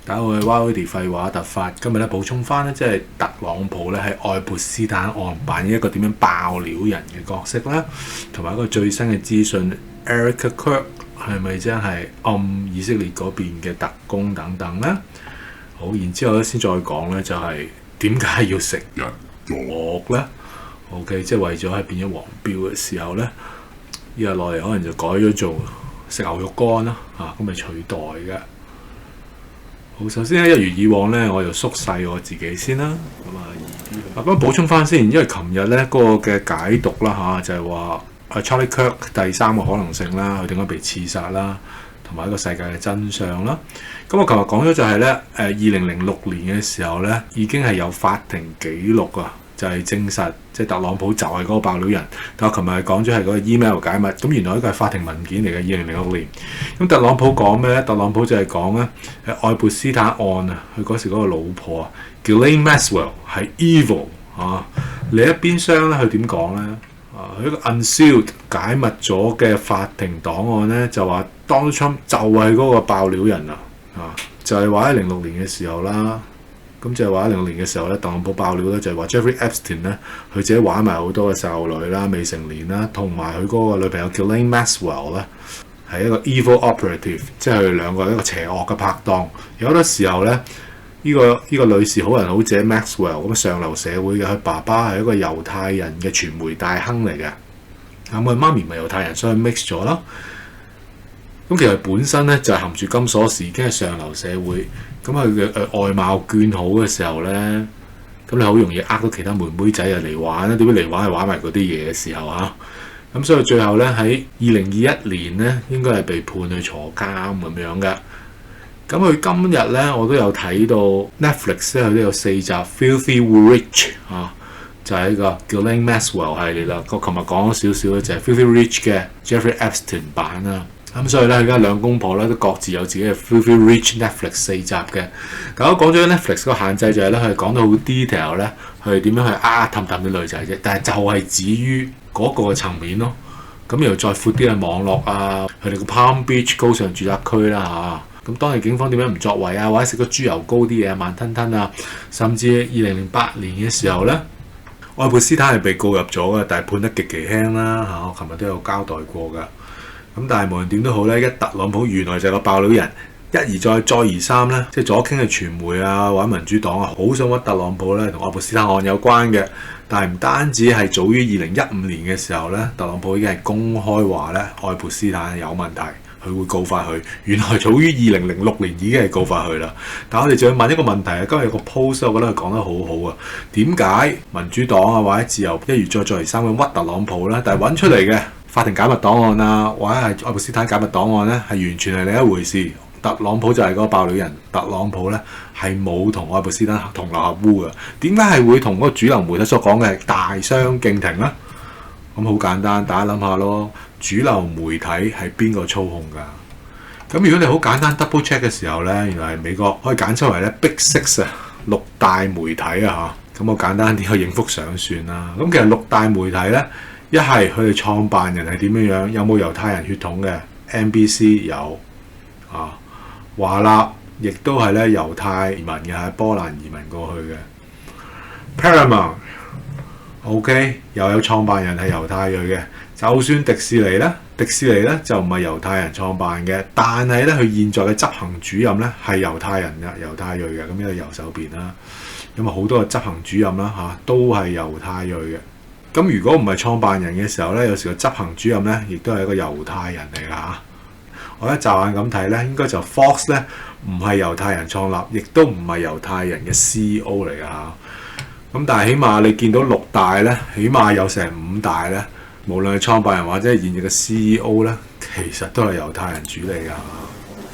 打到去 YOD 廢話突發，今日咧補充翻咧，即係特朗普咧喺愛潑斯坦案扮演一個點樣爆料人嘅角色啦，同埋一個最新嘅資訊 Erica Kirk 係咪真係暗以色列嗰邊嘅特工等等咧？好，然之後咧先再講咧，就係點解要食人肉咧 ？OK， 即係為咗係變咗黃標嘅時候咧，依日落嚟可能就改咗做食牛肉乾啦，咁咪取代嘅。好，首先咧一如以往咧，我就縮細我自己先啦。咁補充翻先，因為琴日咧嗰個嘅解讀啦就係話Charlie Kirk 第三個可能性啦，佢點解被刺殺啦，同埋一個世界嘅真相啦。咁我琴日講咗就係咧，2006年嘅時候咧，已經係有法庭記錄啊，就係證實即係特朗普就係嗰個爆料人。但我琴日係講咗係嗰個 email 解密，咁原來呢個係法庭文件嚟嘅2006年。咁特朗普講咩咧？特朗普就係講咧愛潑斯坦案啊，佢嗰時嗰個老婆啊Ghislaine Maxwell 係 evil 啊。另一邊廂咧，佢點講咧？佢一個 unsealed 解密咗嘅法庭檔案咧，就話 Donald Trump 就係嗰個爆料人就係話喺06年嘅時候啦。咁就係話喺06年嘅時候咧，特朗普爆料咧就係話 Jeffrey Epstein 咧，佢自己玩埋好多嘅細路女啦、未成年啦，同埋佢嗰個女朋友 Ghislaine Maxwell 咧係一個 evil operative， 即係佢哋兩個一個邪惡嘅拍檔。有好多時候咧，呢個女士好人好姐 Maxwell 咁上流社會嘅，佢爸爸係一個猶太人嘅傳媒大亨嚟嘅，咁佢媽咪唔係猶太人，所以 mix 咗啦。咁其實本身咧就係含住金鎖匙，已經係上流社會。咁佢嘅外貌眷好嘅時候咧，咁你好容易呃到其他妹妹仔嚟玩啦。點解嚟玩係玩埋嗰啲嘢嘅時候咁所以最後咧喺2021年咧，應該係被判去坐監咁樣嘅。咁佢今日咧，我都有睇到 Netflix 咧，佢都有4集 Filthy Rich 就係一個叫 Ghislaine Maxwell 系列啦。我琴日講咗少少咧，就係 Filthy Rich 嘅 Jeffrey Epstein 版啦。咁所以咧，而家兩公婆咧都各自有自己嘅 Filthy Rich Netflix 4集嘅。咁我講咗 Netflix 個限制就係咧，佢講到好 detail 咧，佢點樣去氹啲女仔啫。但係就係止於嗰個層面咯。咁然後再闊啲嘅網絡佢哋個 Palm Beach 高尚住宅區啦咁當地警方點樣唔作為或者食個豬油膏啲嘢慢吞吞甚至2008年嘅時候咧，愛潑斯坦係被告入咗嘅，但係判得極其輕啦我琴日都有交代過㗎。咁但係無論點都好咧，一特朗普原來就係個爆料人，一而再再而三咧，即係左傾嘅傳媒或者民主黨好想屈特朗普咧同愛潑斯坦案有關嘅。但係唔單止係早於2015年嘅時候咧，特朗普已經係公開話咧愛潑斯坦有問題，佢會告發佢。原來早於2006年已經係告發佢啦。但係我哋就要問一個問題今日有個 post 我覺得佢講得好好點解民主黨或者自由一而再再而三咁屈特朗普咧？但係揾出嚟嘅法庭解密檔案或者係愛潑斯坦解密檔案咧，係完全係另一回事。特朗普就係嗰個爆料人，特朗普咧係冇同愛潑斯坦同流合污嘅。點解係會同嗰個主流媒體所講嘅大相徑庭咧？咁好簡單，大家諗下咯。主流媒體係邊個操控㗎？咁如果你好簡單 double check 嘅時候咧，原來係美國可以揀出為咧 Big Six 6大媒體咁我簡單啲去應付上算啦。咁其實6大媒體咧，一係佢哋創辦人係點樣？有冇猶太人血統嘅 ？NBC 有華納亦都係咧猶太移民嘅，喺波蘭移民過去嘅。Paramount OK 又有創辦人係猶太裔嘅。就算迪士尼咧就唔係猶太人創辦嘅，但係咧佢現在嘅執行主任咧係猶太人嘅，猶太裔嘅。咁呢個右手邊啦，咁好多嘅執行主任啦都係猶太裔嘅。咁如果唔係創辦人嘅時候咧，有時個執行主任咧亦都係一個猶太人嚟㗎我一驟眼咁睇咧，應該就 Fox 咧唔係猶太人創立，亦都唔係猶太人嘅 CEO 嚟㗎咁但係起碼你見到6大咧，起碼有成5大咧，無論係創辦人或者係現役嘅 CEO 咧，其實都係猶太人主理㗎。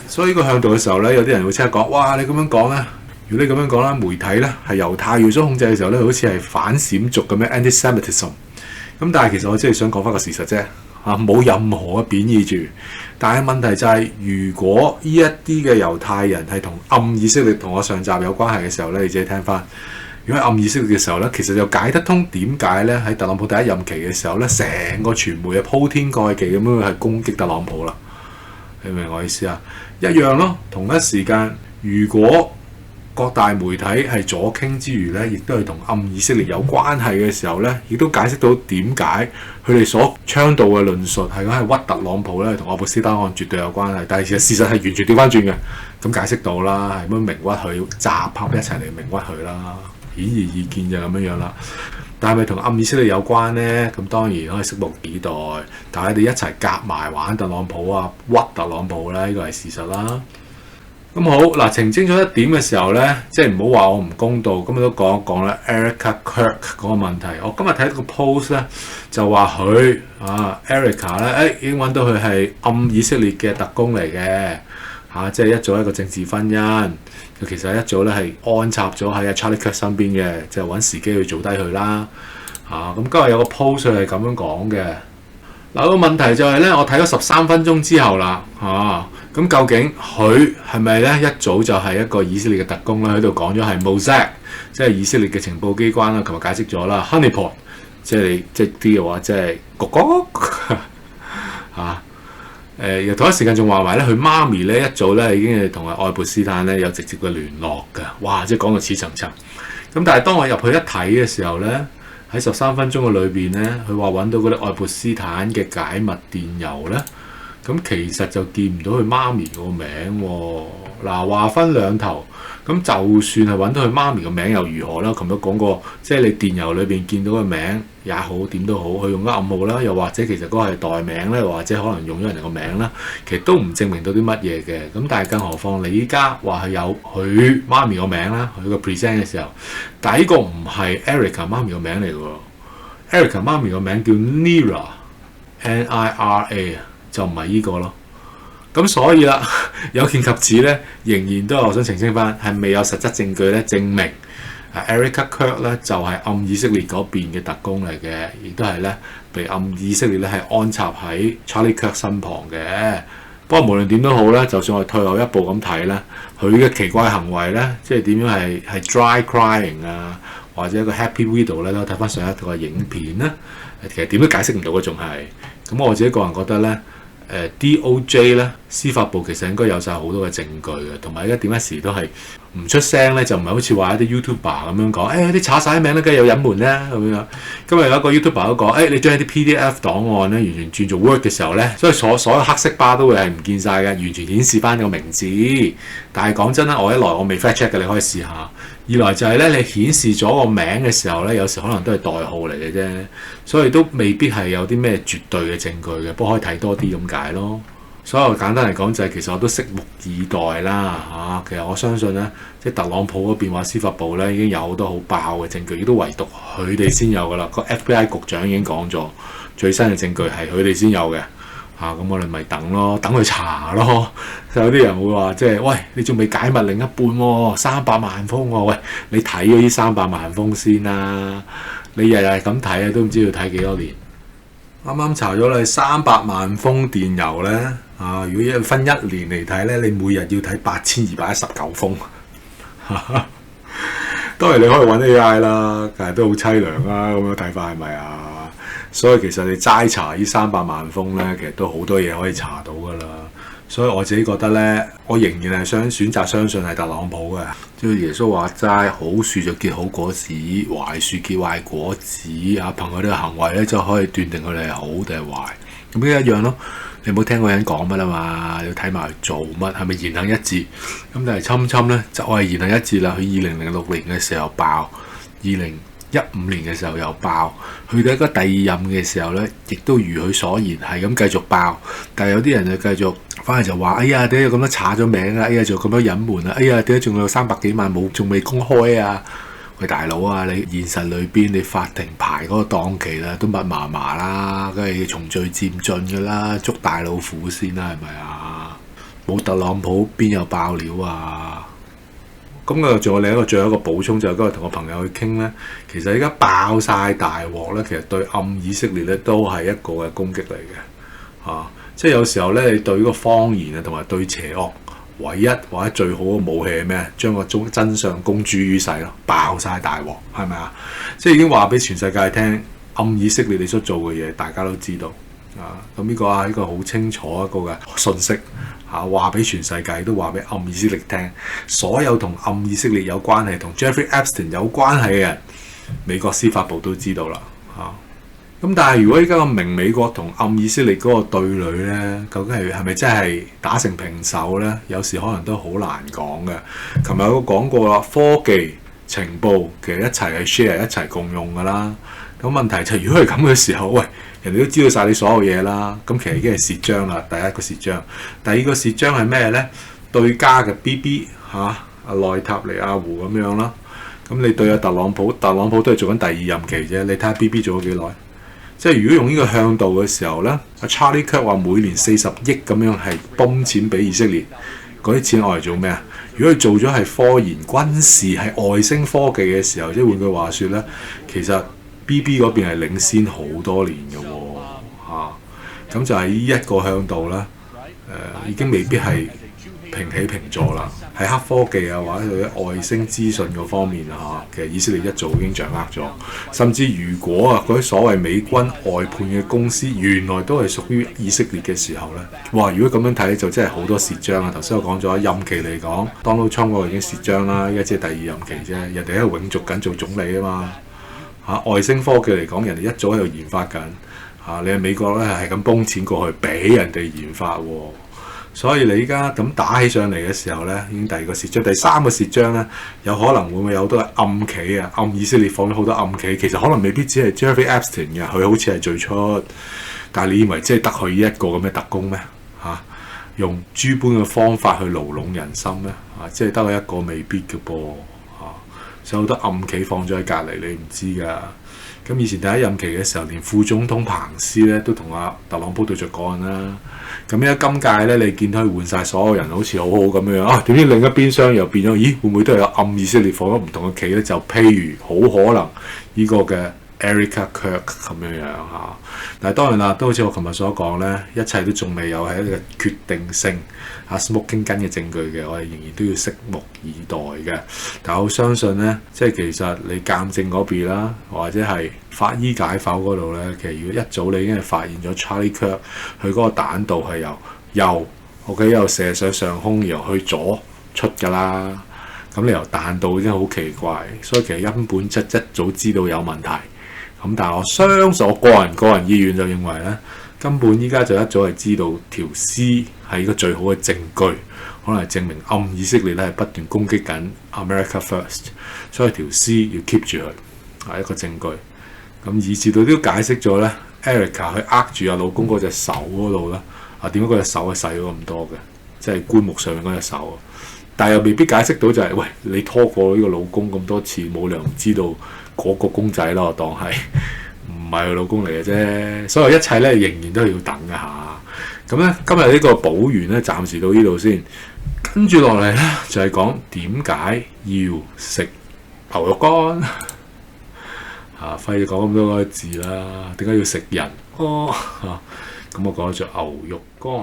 所以呢個向度嘅時候咧，有啲人會即刻講：哇！你咁樣講咧，如果你咁樣講啦，媒體咧係猶太裔所控制嘅時候咧，好似係反閃族咁樣 anti-Semitism。咁但係其實我真係想講翻個事實啫。冇任何嘅貶義住，但係問題就係，如果呢一啲嘅猶太人係同暗以色列同我上集有關係嘅時候咧，你自己聽翻。如果暗以色列嘅時候咧，其實就解得通點解咧喺特朗普第一任期嘅時候咧，成個傳媒鋪天蓋地咁樣係攻擊特朗普啦。你明我意思一樣咯。同一時間，如果各大媒體係左傾之餘咧，亦都係同暗以色列有關係嘅時候咧，亦都解釋到點解佢哋所倡導嘅論述係講係屈特朗普咧同愛潑斯丹案絕對有關係，但係事實係完全調翻轉嘅。咁解釋到啦，係乜明屈佢集合一齊嚟明屈佢啦，顯而易見就咁樣啦。但係咪同暗以色列有關呢？咁當然可以拭目以待。但係你哋一齊夾埋玩特朗普啊，屈特朗普咧，呢個係事實啦。咁好嗱，澄清咗一點嘅時候咧，即係唔好話我唔公道，咁我都講一講啦。Erica Kirk 嗰個問題，我今日睇到個 post 咧，就話佢Erica 咧，已經揾到佢係暗以色列嘅特工嚟嘅即係一早一個政治婚姻，佢其實一早咧係安插咗喺Charlie Kirk 身邊嘅，就揾時機去做低佢啦咁今日有個 post 係咁樣講嘅。嗱，個問題就係咧，我睇咗13分鐘之後啦咁究竟佢係咪咧一早就係一個以色列嘅特工咧？喺度講咗係 Mossad， 即係以色列嘅情報機關啦。琴日解釋咗啦 ，Honeypot， 即係啲嘅話，即係哥哥又同一時間仲話埋咧，佢媽咪咧一早咧已經係同愛潑斯坦咧有直接嘅聯絡㗎。哇！即係講到似層層。咁但係當我入去一睇嘅時候咧，喺13分鐘嘅裏邊咧，佢話揾到嗰啲愛潑斯坦嘅解密電郵咧。咁其實就見唔到佢媽咪個名喎。嗱，話分兩頭，咁就算係揾到佢媽咪個名又如何啦？琴日講過，即係你電郵裏邊見到個名也好，點都好，佢用咗暗號啦，又或者其實嗰個係代名咧，或者可能用咗人哋個名啦，其實都唔證明到啲乜嘢嘅。咁但係更何況你依家話係有佢媽咪個名啦，佢個 present 嘅時候，但係呢個唔係 Erica 媽咪個名嚟嘅喎。Erica 媽咪個名叫 Nira，N-I-R-A 就唔係呢個咯。咁所以啦，有見及此咧，仍然都係我想澄清翻，係未有實質證據咧證明Erica Kirk 咧就係暗以色列嗰邊嘅特工嚟嘅，亦都係咧被暗以色列咧係安插喺 Charlie Kirk 身旁嘅。不過無論點都好咧，就算我退後一步咁睇咧，佢嘅奇怪行為咧，即係點樣係 dry crying 啊，或者一個 happy widow 咧，都睇翻上一套嘅影片咧，其實點都解釋唔到嘅，仲係咁。我自己個人覺得咧。DOJ 咧，司法部其實應該有晒好多嘅證據嘅，同埋而家點一時都係唔出聲咧，就唔係好似話一啲 YouTuber 咁樣講，啲查晒啲名咧，梗係有隱瞞啦咁樣。今日有一個 YouTuber 都講，你將啲 PDF 檔案咧完全轉做 Word 嘅時候咧，所以所有黑色巴都會係唔見晒嘅，完全顯示翻個名字。但係講真啦，我未 fact check 嘅，你可以試下。二來就係咧，你顯示咗個名嘅時候咧，有時可能都係代號嚟嘅啫，所以都未必係有啲咩絕對嘅證據嘅，不過可以睇多啲咁解咯。所以簡單嚟講就係，其實我都拭目以待啦其實我相信咧，即係特朗普嗰邊話司法部咧已經有好多好爆嘅證據，亦都唯獨佢哋先有噶啦。個 FBI 局長已經講咗，最新嘅證據係佢哋先有嘅。咁我哋咪等咯，等佢查咯。有啲人會話，即係喂，你仲未解密另一半喎，300萬封喎，喂，你睇咗呢300萬封先啦。你日日咁睇都唔知要睇幾多年。啱啱查咗你300萬封電郵咧，如果一分1年嚟睇咧，你每日要睇8219封。當然你可以揾 AI 啦，但係都好凄涼啦。咁樣睇法係咪啊？所以其實你齋查呢300萬封咧，其實都好多嘢可以查到噶啦。所以我自己覺得咧，我仍然係想選擇相信係特朗普嘅。即係耶穌話齋，好樹就結好果子，壞樹結壞果子憑佢哋嘅行為咧就可以斷定佢哋係好定係壞。咁呢一樣咯。你冇聽過人講乜啦嘛？要睇埋做乜，係咪言行一致？咁但係侵侵咧就係言行一致啦。佢2006年嘅時候爆，2015年嘅時候又爆，去到一個第二任嘅時候咧，亦都如佢所言係咁繼續爆。但係有啲人就繼續翻嚟就話：哎呀，點解有咁多查咗名啊？哎呀，仲有咁多隱瞞啊？哎呀，點解仲有300幾萬冇仲未公開啊？喂，大佬啊，你現實裏邊你法庭排嗰個檔期啦，都密麻麻啦，梗係從序漸進噶啦，捉大老虎先啦，係咪啊？冇特朗普邊有爆料啊？咁啊，仲有另一個最後一個補充就係今日同個朋友去傾咧，其實而家爆晒大鑊咧，其實對暗以色列咧都係一個嘅攻擊嚟嘅，即係有時候咧，你對呢個謊言啊同埋對邪惡，唯一或者最好嘅武器係咩？將個真相公諸於世咯，爆晒大鑊，係咪啊？即係已經話俾全世界聽，暗以色列你所做嘅嘢，大家都知道。咁呢個好清楚一個嘅信息話俾全世界，都話俾暗以色列聽，所有同暗以色列有關係、同 Jeffrey Epstein 有關係嘅人，美國司法部都知道啦咁但係如果依家個明美國同暗以色列嗰個對壘咧，究竟係咪真係打成平手咧？有時可能都好難講嘅。琴日我講過啦，科技情報其實一齊係 share 一齊共用㗎啦。咁問題就係如果係咁嘅時候，喂，人哋都知道晒你所有嘢啦，咁其實已經係蝕章啦。第一個蝕章，第二個蝕章係咩咧？對家嘅 BB 阿內塔尼亞胡咁樣啦。咁你對特朗普都係做緊第二任期啫。你睇下 BB 做咗幾耐？即係如果用呢個向度嘅時候咧，阿 Charlie Kirk 話每年40億咁樣係泵錢俾以色列，嗰啲錢攞嚟做咩啊？如果佢做咗係科研、軍事、係外星科技嘅時候，即係換句話說咧，其實 BB 嗰邊係領先好多年嘅喎，咁就係呢一個向度咧，已經未必係平起平坐啦。喺黑科技或者啲外星資訊嗰方面其實以色列一早已經掌握咗。甚至如果嗰啲所謂美軍外判嘅公司原來都係屬於以色列嘅時候咧，哇！如果咁樣睇就真係好多蝕章啊！頭先我講咗任期嚟講，Donald Trump 嗰個已經蝕章啦，依家只係第二任期啫，人哋喺度永續緊做總理啊嘛外星科技嚟講，人哋一早喺度研發緊你喺美國咧係咁泵錢過去俾人哋研發喎。所以你依家咁打起上嚟嘅時候咧，已經第二個蝕章，第三個蝕章咧，有可能會唔會有好多暗棋暗以色列放咗好多暗棋，其實可能未必只係 Jeffrey Epstein 嘅，佢好似係最初，但係你以為即係得佢一個咁嘅特工咩？用諸般嘅方法去牢籠人心咩？即係得佢一個未必嘅噃所以好多暗棋放咗喺隔離，你唔知㗎。咁以前第一任期嘅時候，連副總統彭斯咧都同特朗普對着幹啦。咁而家今屆咧，你見到佢換晒所有人，好似好好咁樣點知另一邊廂又變咗？咦，會唔會都係有暗以色列放咗唔同嘅棋咧？就譬如好可能呢個嘅 Erica Kirk 咁樣但係當然啦，都好似我琴日所講咧，一切都仲未有係一個決定性smoking gun 嘅證據嘅，我哋仍然都要拭目以待嘅。但係我相信咧，即係其實你鑑證嗰邊啦，或者係法醫解剖嗰度咧，其實如果一早你已經係發現咗 Charlie Kirk 佢嗰個彈道係由右射上上空，然後去左出㗎啦。咁你由彈道已經好奇怪，所以其實根本一早知道有問題。咁但係我相信我個人意願就認為咧，根本依家就一早係知道條屍係一個最好嘅證據，可能係證明暗以色列咧係不斷攻擊緊 America First， 所以條屍要 keep 住佢係一個證據。咁以至到都解釋咗咧 ，Erica 去握住老公嗰隻手嗰度咧，點解嗰隻手係細咗咁多嘅？即係棺木上面嗰隻手，但係又未必解釋到就係喂，你拖過呢個老公咁多次，冇理由唔知道嗰個公仔咯，我當係唔係佢老公嚟嘅啫。所以一切咧仍然都係要等嘅下。咁咧今日呢個補完咧，暫時到呢度先。跟住落嚟咧就係講點解要食牛肉乾費事講咁多個字啦。點解要食人咁我講咗做牛肉乾。